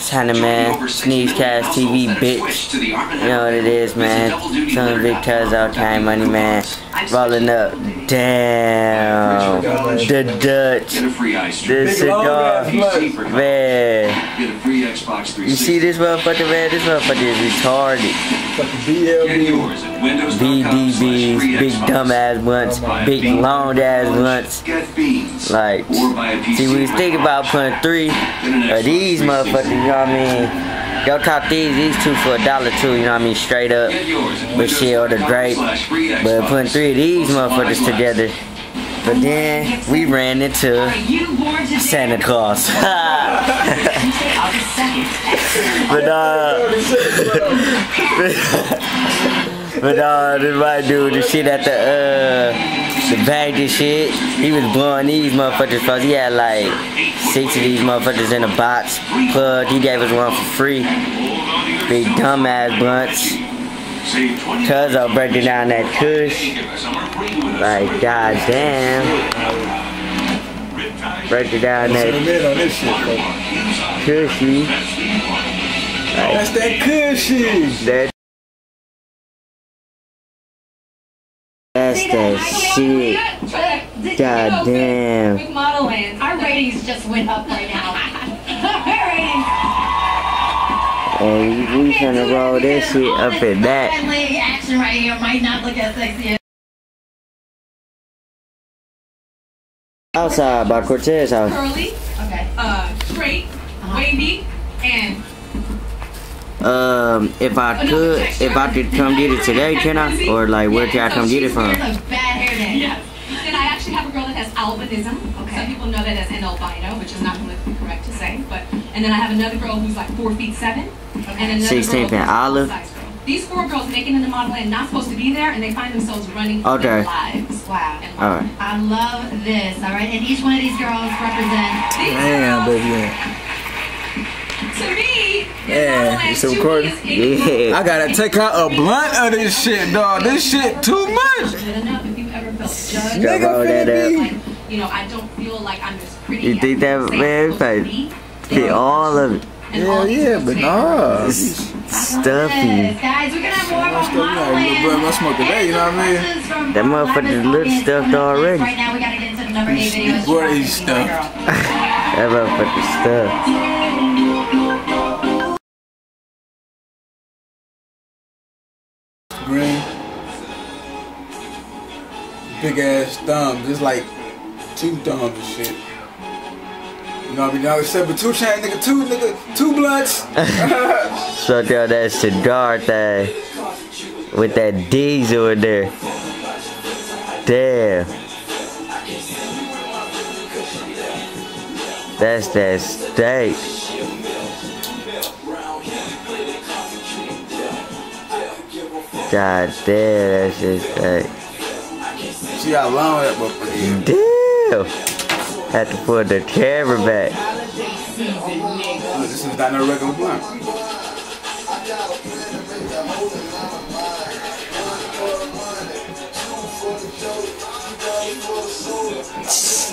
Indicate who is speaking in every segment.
Speaker 1: China, man. Sneezecashtv, bitch. You know what it is, man. Some big cuz all time money, man. Rolling up. Damn. The Dutch. The cigar. Man. You see this motherfucker, man? This motherfucker is retarded. BDBs, big dumbass blunts, big long ass blunts. Like, see, we was thinking about putting 3 of these motherfuckers, you know what I mean? Y'all cop these 2 for $1 too, you know what I mean? Straight up. But shit, or the grape. But putting 3 of these motherfuckers together. But then we ran into Santa Claus. But this white dude, the shit at the bag and shit, he was blowing these motherfuckers cause he had like 6 of these motherfuckers in a box plug. He gave us one for free. Big dumbass blunts. Cuz I'll break it down that kush. Like, goddamn. Break it down that cushy. Like,
Speaker 2: that's that cushy.
Speaker 1: That's that shit. Goddamn.
Speaker 3: Our ratings just went up right now.
Speaker 1: And we tryna roll this shit up at that.
Speaker 3: Action right here might not look as sexy.
Speaker 1: Outside by Cortez house.
Speaker 3: Curly, okay. Straight, wavy, and.
Speaker 1: If I could come get it today, can I? Or like, where can I come get it from?
Speaker 3: Bad hair day. Yes. Then I actually have a girl that has albinism. Okay. Some people know that as an albino, which is not politically correct to say. And then I have another girl who's like 4'7", and another
Speaker 1: 16
Speaker 3: girl
Speaker 1: and olive.
Speaker 3: These 4 girls making in the Model N not supposed to be there, and they find themselves running for their lives. Wow.
Speaker 1: All right.
Speaker 3: I love this. All right, and each one of these girls represent.
Speaker 2: Damn, baby.
Speaker 3: To me,
Speaker 2: yeah, it's recording.
Speaker 1: Yeah.
Speaker 2: I gotta take out a blunt of this shit, dog. This shit too much.
Speaker 3: If you ever felt judged,
Speaker 1: Nigga,
Speaker 3: like, you know, I don't feel like I'm as pretty.
Speaker 1: You think that man fit all of it?
Speaker 2: Hell yeah, but nah.
Speaker 1: It's stuffy.
Speaker 3: Guys, we're gonna have more about modeling.
Speaker 2: I smoke today, you know what I mean?
Speaker 1: That motherfucker's little stuffed already.
Speaker 3: Right now, we gotta get into the number 8 video.
Speaker 2: Boy, he's stuffed.
Speaker 1: That motherfucker's stuffed.
Speaker 2: Green. Big ass thumbs. It's like 2 thumbs and shit. You know what I mean? Now except for 2 chain, nigga, 2 blunts.
Speaker 1: Struck out that cigar thing with that diesel in there. Damn. That's that steak. God damn, that shit steak.
Speaker 2: See how long that motherfucker is.
Speaker 1: Damn. Had to put the camera back.
Speaker 2: This is not no regular blunt.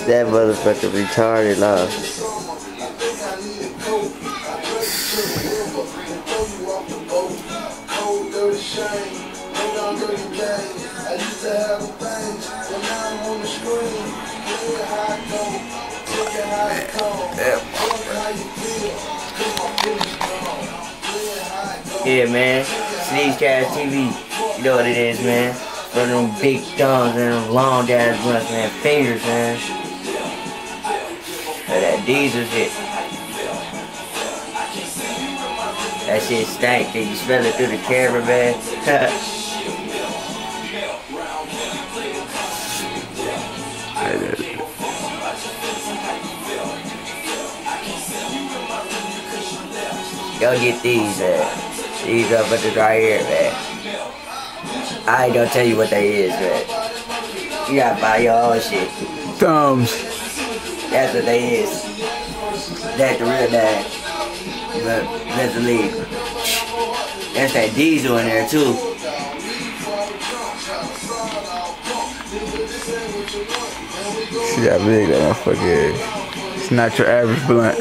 Speaker 1: That motherfucker retarded, love. Yeah, man. Sneezecashtv. You know what it is, man. For them big thumbs and them long ass blunts, man. Fingers, man. That diesel shit. That shit stank. Can you smell it through the camera, man? Go get these, man. These motherfuckers right here, man. I ain't gonna tell you what they is, man. You gotta buy your own shit.
Speaker 2: Thumbs.
Speaker 1: That's what they is. That's the real name. But let's leave. That's that diesel in there too.
Speaker 2: See how big that motherfucker is. It's not your average blunt.